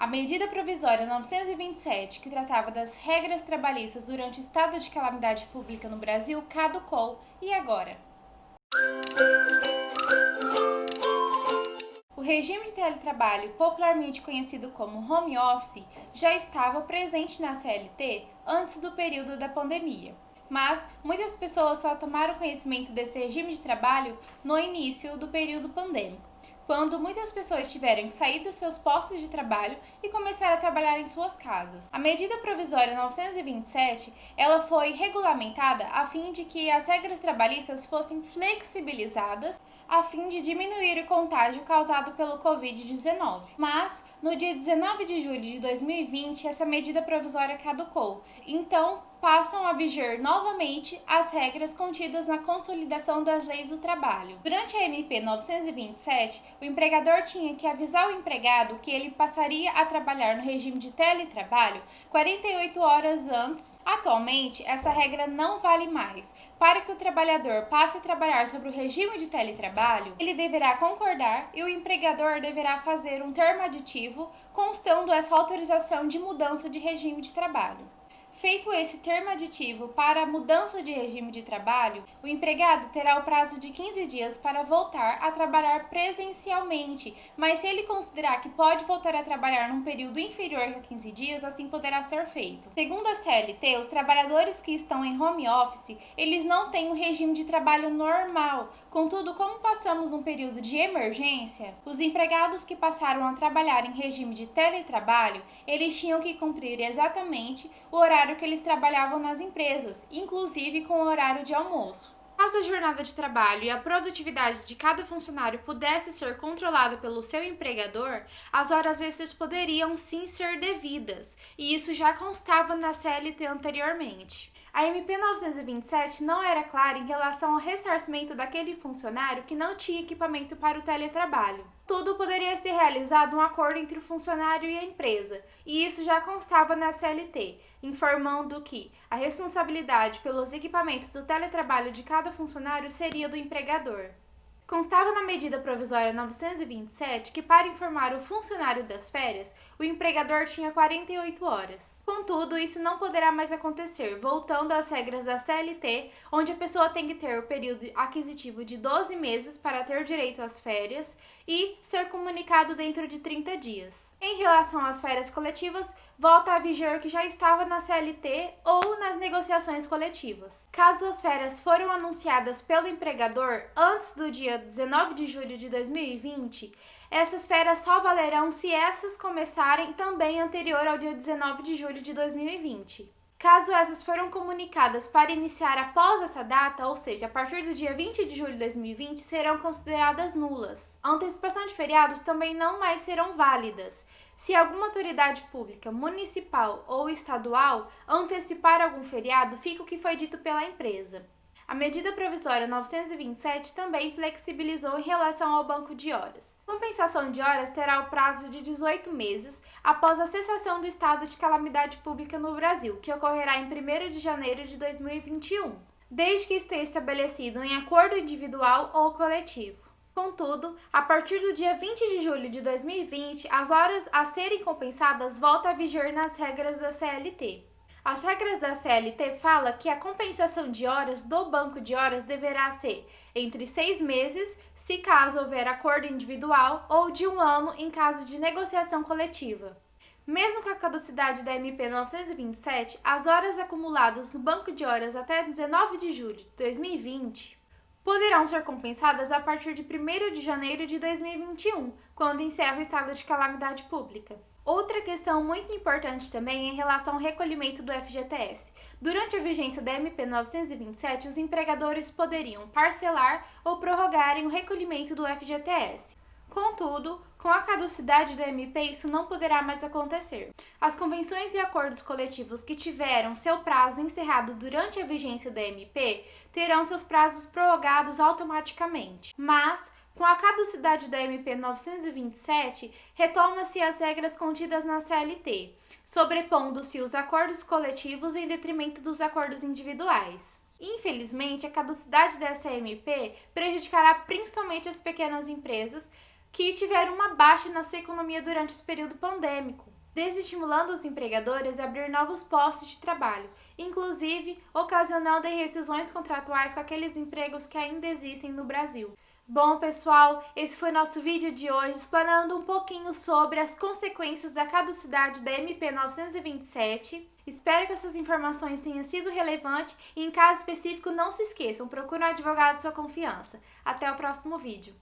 A medida provisória 927, que tratava das regras trabalhistas durante o estado de calamidade pública no Brasil, caducou. E agora? O regime de teletrabalho, popularmente conhecido como home office, já estava presente na CLT antes do período da pandemia. Mas muitas pessoas só tomaram conhecimento desse regime de trabalho no início do período pandêmico, quando muitas pessoas tiveram que sair dos seus postos de trabalho e começar a trabalhar em suas casas. A medida provisória 927, ela foi regulamentada a fim de que as regras trabalhistas fossem flexibilizadas a fim de diminuir o contágio causado pelo Covid-19. Mas, no dia 19 de julho de 2020, essa medida provisória caducou. Então, passam a viger novamente as regras contidas na Consolidação das Leis do Trabalho. Durante a MP 927, o empregador tinha que avisar o empregado que ele passaria a trabalhar no regime de teletrabalho 48 horas antes. Atualmente, essa regra não vale mais. Para que o trabalhador passe a trabalhar sobre o regime de teletrabalho, ele deverá concordar e o empregador deverá fazer um termo aditivo constando essa autorização de mudança de regime de trabalho. Feito esse termo aditivo para a mudança de regime de trabalho, o empregado terá o prazo de 15 dias para voltar a trabalhar presencialmente, mas se ele considerar que pode voltar a trabalhar num período inferior a 15 dias, assim poderá ser feito. Segundo a CLT, os trabalhadores que estão em home office, eles não têm um regime de trabalho normal. Contudo, como passamos um período de emergência, os empregados que passaram a trabalhar em regime de teletrabalho, eles tinham que cumprir exatamente o horário que eles trabalhavam nas empresas, inclusive com o horário de almoço. Caso a jornada de trabalho e a produtividade de cada funcionário pudesse ser controlada pelo seu empregador, as horas extras poderiam sim ser devidas, e isso já constava na CLT anteriormente. A MP 927 não era clara em relação ao ressarcimento daquele funcionário que não tinha equipamento para o teletrabalho. Tudo poderia ser realizado um acordo entre o funcionário e a empresa, e isso já constava na CLT, informando que a responsabilidade pelos equipamentos do teletrabalho de cada funcionário seria do empregador. Constava na medida provisória 927 que, para informar o funcionário das férias, o empregador tinha 48 horas. Contudo, isso não poderá mais acontecer, voltando às regras da CLT, onde a pessoa tem que ter o período aquisitivo de 12 meses para ter direito às férias e ser comunicado dentro de 30 dias. Em relação às férias coletivas, volta a viger o que já estava na CLT ou nas negociações coletivas. Caso as férias foram anunciadas pelo empregador antes do dia 19 de julho de 2020, essas férias só valerão se essas começarem também anterior ao dia 19 de julho de 2020. Caso essas foram comunicadas para iniciar após essa data, ou seja, a partir do dia 20 de julho de 2020, serão consideradas nulas. A antecipação de feriados também não mais serão válidas. Se alguma autoridade pública, municipal ou estadual antecipar algum feriado, fica o que foi dito pela empresa. A medida provisória 927 também flexibilizou em relação ao banco de horas. Compensação de horas terá o prazo de 18 meses após a cessação do estado de calamidade pública no Brasil, que ocorrerá em 1º de janeiro de 2021, desde que esteja estabelecido em acordo individual ou coletivo. Contudo, a partir do dia 20 de julho de 2020, as horas a serem compensadas voltam a viger nas regras da CLT. As regras da CLT falam que a compensação de horas do banco de horas deverá ser entre 6 meses, se caso houver acordo individual, ou de 1 ano em caso de negociação coletiva. Mesmo com a caducidade da MP 927, as horas acumuladas no banco de horas até 19 de julho de 2020 poderão ser compensadas a partir de 1º de janeiro de 2021, quando encerra o estado de calamidade pública. Outra questão muito importante também é em relação ao recolhimento do FGTS. Durante a vigência da MP 927, os empregadores poderiam parcelar ou prorrogarem o recolhimento do FGTS. Contudo, com a caducidade da MP, isso não poderá mais acontecer. As convenções e acordos coletivos que tiveram seu prazo encerrado durante a vigência da MP terão seus prazos prorrogados automaticamente. Mas, com a caducidade da MP 927, retoma-se as regras contidas na CLT, sobrepondo-se os acordos coletivos em detrimento dos acordos individuais. Infelizmente, a caducidade dessa MP prejudicará principalmente as pequenas empresas, que tiveram uma baixa na sua economia durante esse período pandêmico, desestimulando os empregadores a abrir novos postos de trabalho, inclusive ocasionando rescisões contratuais com aqueles empregos que ainda existem no Brasil. Bom, pessoal, esse foi nosso vídeo de hoje, explanando um pouquinho sobre as consequências da caducidade da MP 927. Espero que essas informações tenham sido relevantes e, em caso específico, não se esqueçam, procure um advogado de sua confiança. Até o próximo vídeo.